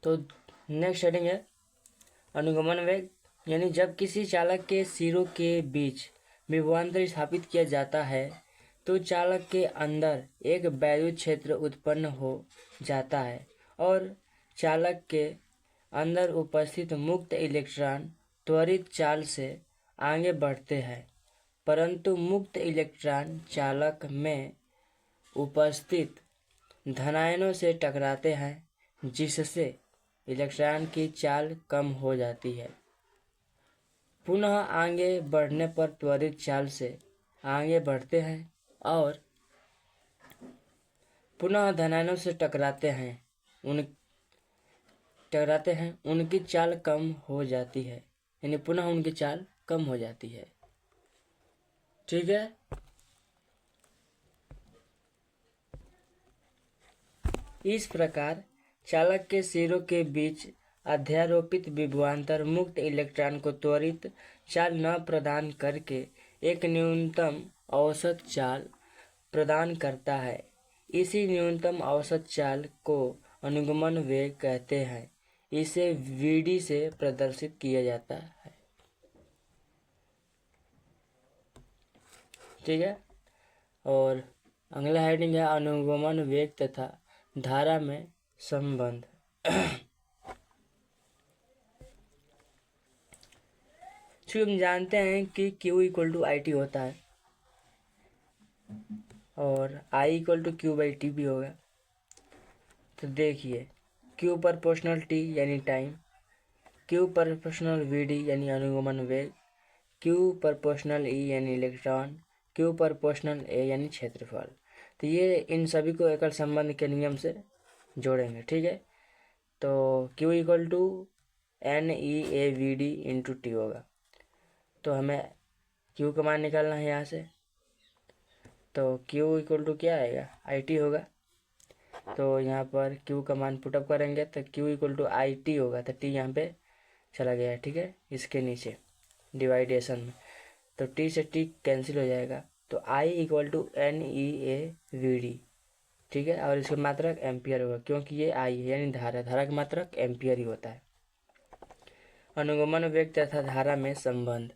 तो next heading है अनुगमन वेग, यानी जब किसी चालक के सिरों के बीच विभवांतर स्थापित किया जाता है तो चालक के अंदर एक वैद्युत क्षेत्र उत्पन्न हो जाता है और चालक के अंदर उपस्थित मुक्त इलेक्ट्रॉन त्वरित चाल से आगे बढ़ते हैं, परंतु मुक्त इलेक्ट्रॉन चालक में उपस्थित धनायनों से टकराते हैं जिससे इलेक्ट्रॉन की चाल कम हो जाती है। पुनः आगे बढ़ने पर त्वरित चाल से आगे बढ़ते हैं और पुनः धनायनों से टकराते हैं उनकी चाल कम हो जाती है, यानी पुनः उनकी चाल कम हो जाती है। ठीक है। इस प्रकार चालक के सिरों के बीच अध्यारोपित विभवांतर मुक्त इलेक्ट्रॉन को त्वरित चाल न प्रदान करके एक न्यूनतम औसत चाल प्रदान करता है। इसी न्यूनतम औसत चाल को अनुगमन वेग कहते हैं। इसे Vd से प्रदर्शित किया जाता है। ठीक है। और अगला हेडिंग है अनुगमन वेग तथा धारा में संबंध। हम जानते हैं कि Q इक्वल टू IT होता है और I इक्वल टू Q/T भी होगा। तो देखिए Q प्रोपोर्शनल T यानी टाइम, Q प्रोपोर्शनल Vd यानी अनुगमन वेग, Q प्रोपोर्शनल E यानी इलेक्ट्रॉन, Q प्रोपोर्शनल A यानी क्षेत्रफल। तो ये इन सभी को एकल संबंध के नियम से जोड़ेंगे। ठीक है। तो Q equal to NeAVd into T होगा। तो हमें Q का मान निकालना है यहाँ से। तो Q इक्वल टू क्या आएगा, IT होगा। तो यहाँ पर Q का मान पुटअप करेंगे तो Q इक्वल टू IT होगा। तो T यहाँ पे चला गया है। ठीक है, इसके नीचे डिवाइडेशन में। तो T से T कैंसिल हो जाएगा। तो I इक्वल टू NeAVd। ठीक है। और इसका मात्रक एम्पियर होगा क्योंकि ये I है यानी धारा का मात्रक एम्पियर ही होता है। अनुगमन वेग तथा धारा में संबंध।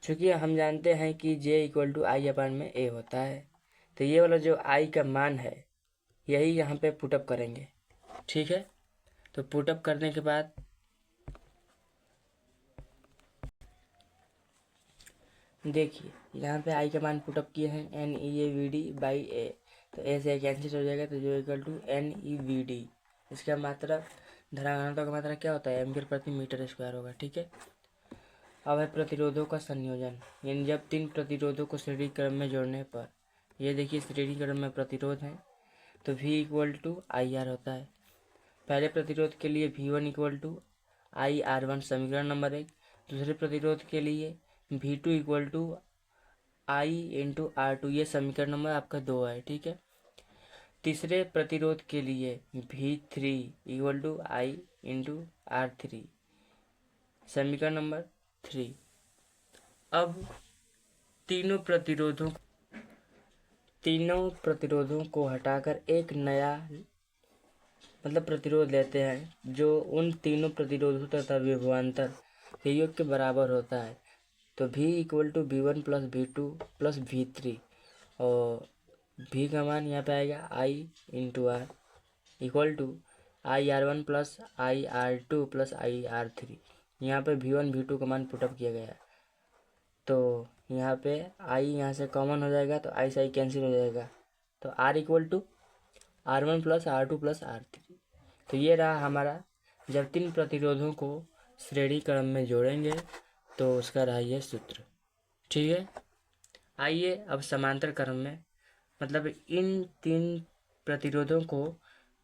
चूँकि हम जानते हैं कि J इक्वल टू I/A होता है, तो ये वाला जो I का मान है यही यहाँ पे पुटअप करेंगे। ठीक है। तो पुटअप करने के बाद देखिए यहाँ पे I का मान पुटअप किए हैं NeAVd/A। तो A से कैंसिल हो जाएगा तो जो इक्वल टू NeVd। इसका मात्रक धारा घनत्व का मात्रक क्या होता है, एम्पीयर प्रति मीटर स्क्वायर होगा। ठीक है। अब है प्रतिरोधों का संयोजन, यानी जब तीन प्रतिरोधों को श्रेणी क्रम में जोड़ने पर, ये देखिए श्रेणी क्रम में प्रतिरोध है तो V इक्वल टू IR होता है। पहले प्रतिरोध के लिए V1 इक्वल टू IR1 समीकरण नंबर 1। दूसरे प्रतिरोध के लिए V2 equal to I into R2, ये समीकरण नंबर आपका 2 है। ठीक है। तीसरे प्रतिरोध के लिए V3 equal to I into R3, समीकरण नंबर 3। अब तीनों प्रतिरोधों को हटाकर एक नया प्रतिरोध लेते हैं जो उन तीनों प्रतिरोधों तथा विभवांतर के योग के बराबर होता है। तो V equal to V1 plus V2 plus V3 और V का मान यहाँ पे आएगा I into R equal to IR1 plus IR2 plus IR3। यहाँ पे V1 V2 का मान पुटअप किया गया है। तो यहाँ पे I यहाँ से कॉमन हो जाएगा तो I से I कैंसिल हो जाएगा। तो R equal to R1 plus R2 plus R3। तो ये रहा हमारा, जब तीन प्रतिरोधों को श्रेणी क्रम में जोड़ेंगे तो उसका रहा ये सूत्र। ठीक है। आइए अब समांतर क्रम में, इन तीन प्रतिरोधों को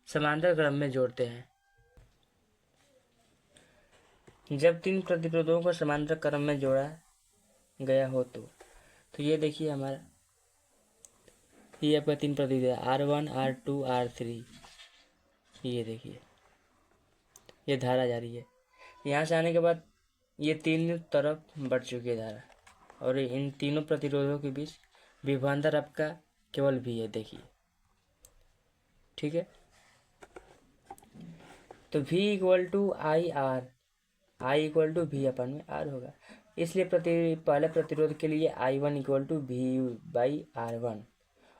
समांतर क्रम में जोड़ते हैं। जब तीन प्रतिरोधों को समांतर क्रम में जोड़ा गया हो तो ये देखिए हमारा ये आपका तीन प्रतिरोध R1 R2 R3। ये देखिए ये धारा जा रही है। यहाँ से आने के बाद ये तीन तरफ बढ़ चुकी है धारा और इन तीनों प्रतिरोधों के बीच विभवांतर आपका केवल V है। देखिए ठीक है। तो V equal to I R, I equal to V अपन में आर होगा। इसलिए पहले प्रतिरोध के लिए I1 equal to V by R1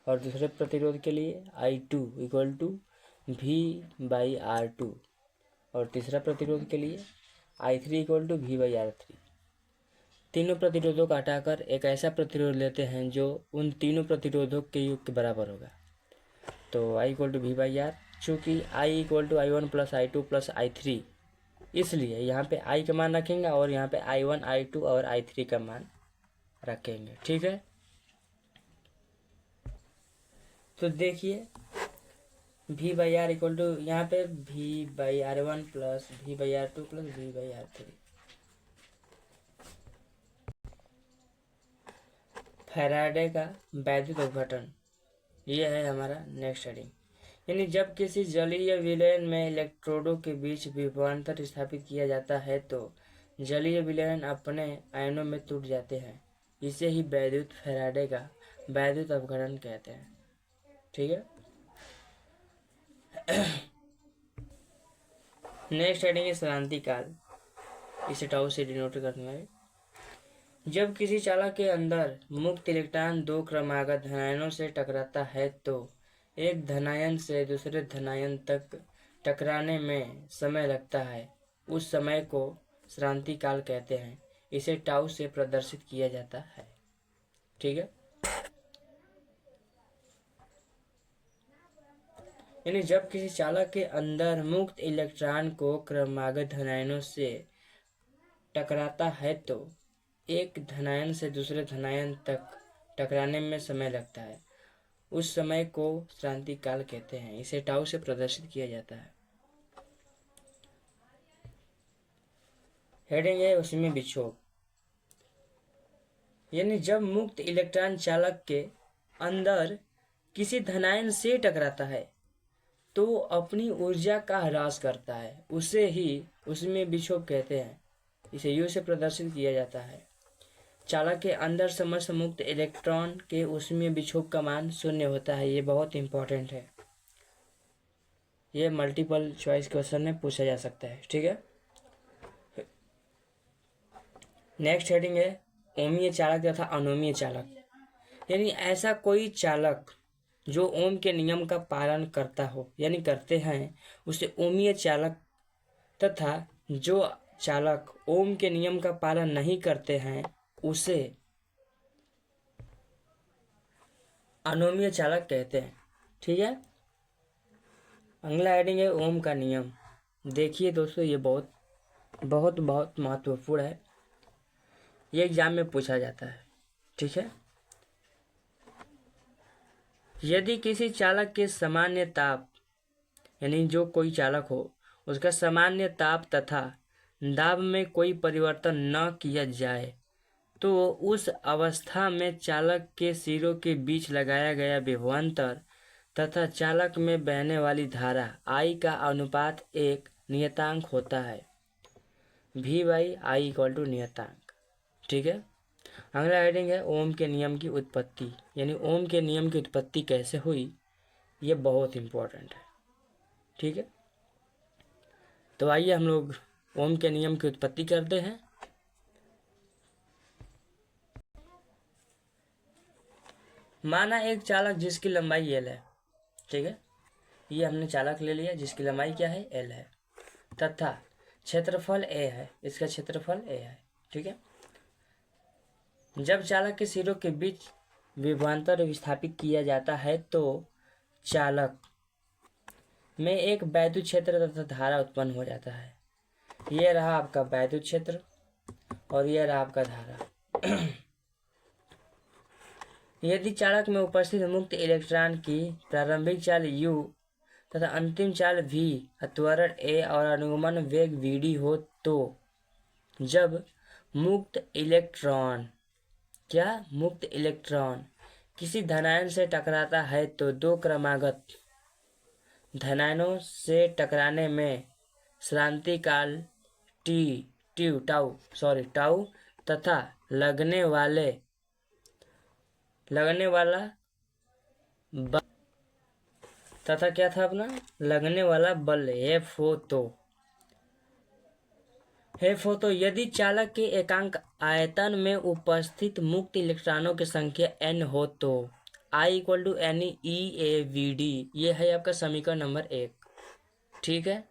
और दूसरे प्रतिरोध के लिए I2 equal to V by R2 और तीसरा प्रतिरोध के लिए I3 equal to V by R3। तीनों प्रतिरोधों को हटाकर एक ऐसा प्रतिरोध लेते हैं जो उन तीनों प्रतिरोधों के योग के बराबर होगा। तो I equal to V by R, चूँकि I equal to I1 plus I2 plus I3, इसलिए यहाँ पे I का मान रखेंगे और यहाँ पे I1 I2 और I3 का मान रखेंगे। ठीक है, तो देखिए V by R equal to यहाँ पे V by R1 plus V by R2 plus V by R3। Faraday का वैद्युत अपघटन, ये है हमारा नेक्स्ट हेडिंग। यानी जब किसी जलीय विलयन में इलेक्ट्रोडों के बीच विभवांतर स्थापित किया जाता है तो जलीय विलयन अपने आयनों में टूट जाते हैं। इसे ही वैद्युत फैराडे का वैद्युत अपघटन कहते हैं। ठीक है, नेक्स्ट हेडिंग है श्रांति काल, इसे टाउ से डिनोट करना है। जब किसी चालक के अंदर मुक्त इलेक्ट्रॉन दो क्रमागत धनायनों से टकराता है तो एक धनायन से दूसरे धनायन तक टकराने में समय लगता है। उस समय को श्रांति काल कहते हैं। इसे टाउ से प्रदर्शित किया जाता है। ठीक है, यानी जब किसी चालक के अंदर मुक्त इलेक्ट्रॉन को क्रमागत धनायनों से टकराता है तो एक धनायन से दूसरे धनायन तक टकराने में समय लगता है। उस समय को श्रांति काल कहते हैं। इसे टाउ से प्रदर्शित किया जाता है। हेडिंग है उसमें विक्षोभ, यानी जब मुक्त इलेक्ट्रॉन चालक के अंदर किसी धनायन से टकराता है तो अपनी ऊर्जा का ह्रास करता है, उसे ही उसमें विक्षोभ कहते हैं। इसे यू से प्रदर्शित किया जाता है। चालक के अंदर समस्त मुक्त इलेक्ट्रॉन के उसमें विक्षोभ का मान 0 होता है। ये बहुत इंपॉर्टेंट है, ये मल्टीपल चॉइस क्वेश्चन में पूछा जा सकता है। ठीक है, नेक्स्ट हेडिंग है ओमीय चालक तथा अनोमीय चालक, यानी ऐसा कोई चालक जो ओम के नियम का पालन करता हो यानी करते हैं उसे ओमीय चालक, तथा जो चालक ओम के नियम का पालन नहीं करते हैं उसे अनोमीय चालक कहते हैं। ठीक है, अगला हेडिंग है ओम का नियम। देखिए दोस्तों, ये बहुत बहुत बहुत महत्वपूर्ण है, ये एग्जाम में पूछा जाता है। ठीक है, यदि किसी चालक के सामान्य ताप, यानी जो कोई चालक हो उसका सामान्य ताप तथा दाब में कोई परिवर्तन न किया जाए तो उस अवस्था में चालक के सिरों के बीच लगाया गया विभवांतर तथा चालक में बहने वाली धारा आई का अनुपात एक नियतांक होता है। V by I equal to नियतांक। ठीक है, अगला हेडिंग है ओम के नियम की उत्पत्ति, यानी ओम के नियम की उत्पत्ति कैसे हुई, ये बहुत इंपॉर्टेंट है। ठीक है, तो आइए हम लोग ओम के नियम की उत्पत्ति करते हैं। माना एक चालक जिसकी लंबाई L है। ठीक है, ये हमने चालक ले लिया जिसकी लंबाई क्या है, L है, तथा क्षेत्रफल A है, इसका क्षेत्रफल A है। ठीक है, जब चालक के सिरों के बीच विभवांतर विस्थापित किया जाता है तो चालक में एक वैद्युत क्षेत्र तथा धारा उत्पन्न हो जाता है। यह रहा आपका वैद्युत क्षेत्र और यह रहा आपका धारा। यदि चालक में उपस्थित मुक्त इलेक्ट्रॉन की प्रारंभिक चाल U तथा अंतिम चाल V, त्वरण A और अनुगमन वेग Vd हो तो जब मुक्त इलेक्ट्रॉन किसी धनायन से टकराता है तो दो क्रमागत धनायनों से टकराने में श्रांति काल टाउ तथा लगने वाला बल F हो तो तो यदि चालक के एकांक आयतन में उपस्थित मुक्त इलेक्ट्रॉनों की संख्या n हो तो I equal to N E A V D, ये है आपका समीकरण नंबर 1। ठीक है,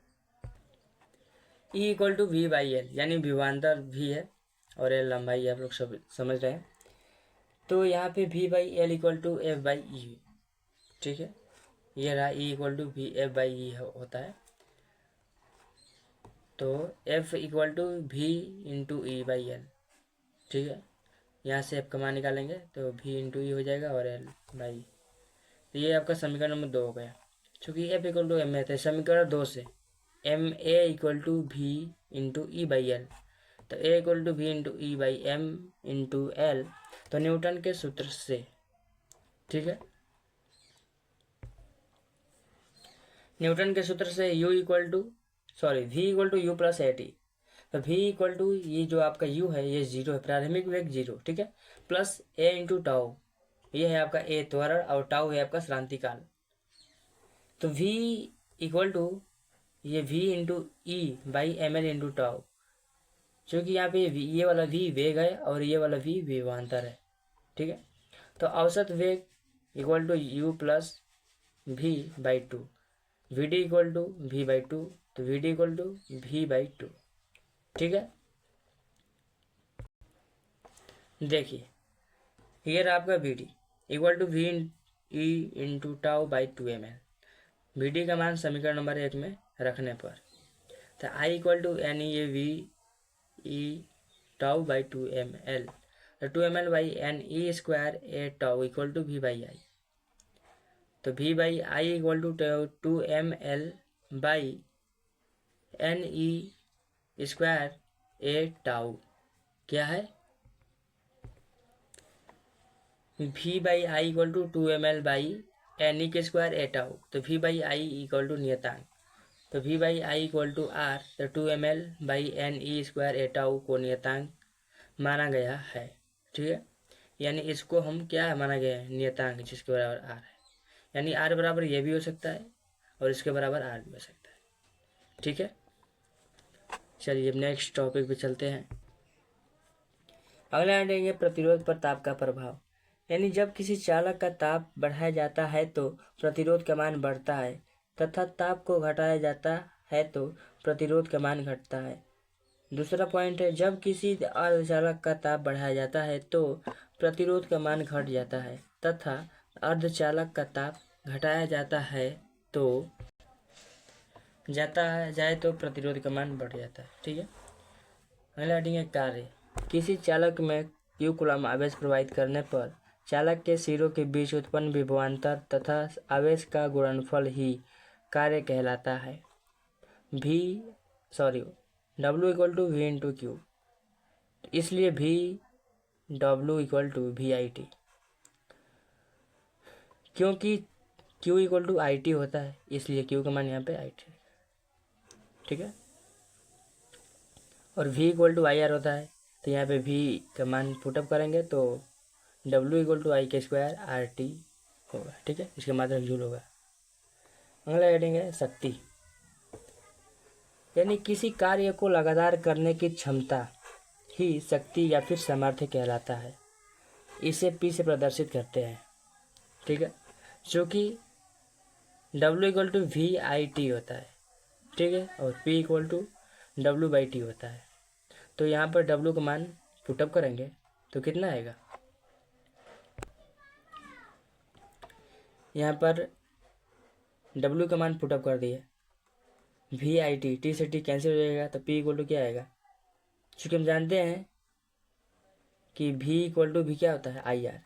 E equal to V by L, यानी विभवांतर भी है और एल लंबाई, आप लोग सब समझ रहे हैं। तो यहाँ पे v by L equal to F by E. ठीक है, ये रहा E equal to V F by E होता है। तो F equal to V into E by L. ठीक है, यहाँ से F का मान निकालेंगे तो v इंटू ई हो जाएगा और L बाई। तो ये आपका समीकरण नंबर 2 हो गया। चूँकि F इक्वल टू एम है तो समीकरण 2 से M A equal to V into E by L, तो A equal to V into E by M into L, तो न्यूटन के सूत्र से। ठीक है, न्यूटन के सूत्र से v equal to U plus A T. तो v इक्वल टू ये जो आपका u है ये 0 है, प्रारंभिक वेग 0। ठीक है, प्लस a इंटू टाउ, ये है आपका a त्वरण और टाउ है आपका श्रांति काल। तो v इक्वल टू ये v into E by M L into tau, क्योंकि यहाँ पे ये वाला v वेग है और ये वाला v विभवांतर है। ठीक है, तो औसत वेग equal to u plus v by 2, V D equal to V by 2, तो V D equal to V by 2। ठीक है, देखिए ये रहा आपका V D equal to V E into tau by 2 M L. V D का मान समीकरण नंबर 1 में रखने पर, तो I equal to N E A V E tau by 2 M L, तो 2 M L by N E square A tau equal to V by I. तो v by I equal to 2 M L by N E square A tau क्या है, v by I equal to 2 M L by N E के square A tau, तो v by I equal to नियतांक, तो v by I equal to R, तो 2 M L by N E square A tau को नियतांक माना गया है। ठीक है, यानी इसको हम क्या माना गया है, नियतांक, जिसके बराबर आर है, यानी आर बराबर ये भी हो सकता है और इसके बराबर आर भी हो सकता है। ठीक है, चलिए अब नेक्स्ट टॉपिक पे चलते हैं। अगला देंगे प्रतिरोध पर ताप का प्रभाव, यानी जब किसी चालक का ताप बढ़ाया जाता है तो प्रतिरोध का मान बढ़ता है तथा ताप को घटाया जाता है तो प्रतिरोध का मान घटता है। दूसरा पॉइंट है, जब किसी अर्धचालक का ताप बढ़ाया जाता है तो प्रतिरोध का मान घट जाता है तथा अर्धचालक का ताप घटाया जाता है तो प्रतिरोध का मान बढ़ जाता है। ठीक है, अगला हेडिंग है कार्य। किसी चालक में q कूलम्ब आवेश प्रवाहित करने पर चालक के सिरों के बीच उत्पन्न विभवांतर तथा आवेश का गुणनफल ही कार्य कहलाता है। W equal to V into Q, इसलिए W equal to V I T, क्योंकि Q equal to I T होता है इसलिए Q का मान यहाँ पे आई टी। ठीक है, और V equal to I R होता है तो यहाँ पे V का मान पुटअप करेंगे तो W इक्वल टू आई के स्क्वायर आर टी होगा। ठीक है, इसके मात्रक जूल होगा। अगला हेडिंग है शक्ति, यानी किसी कार्य को लगातार करने की क्षमता ही शक्ति या फिर सामर्थ्य कहलाता है। इसे P से प्रदर्शित करते हैं। ठीक है, जो कि W equal to V I T होता है। ठीक है, और P equal to W by T होता है। तो यहाँ पर W का मान पुटअप करेंगे तो कितना आएगा, यहाँ पर W का मान पुटअप कर दिए, वी आई टी, टी से टी कैंसिल हो जाएगा तो P इक्वल टू क्या आएगा, चूँकि हम जानते हैं कि V इक्वल टू भी क्या होता है आई आर,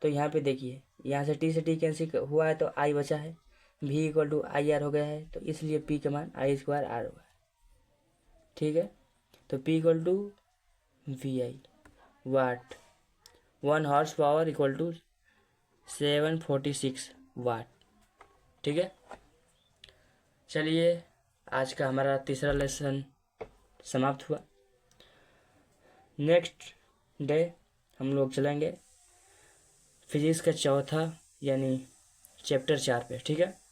तो यहाँ पे देखिए यहाँ से टी कैंसिल हुआ है तो आई बचा है, V equal to I R हो गया है तो इसलिए P का मान आई स्क्वायर आर होगा। ठीक है, तो P equal to V I watt, 1 horse power equal to 746 watt. ठीक है, चलिए आज का हमारा तीसरा लेसन समाप्त हुआ। नेक्स्ट डे हम लोग चलेंगे फिजिक्स का चौथा यानी चैप्टर 4 पे। ठीक है।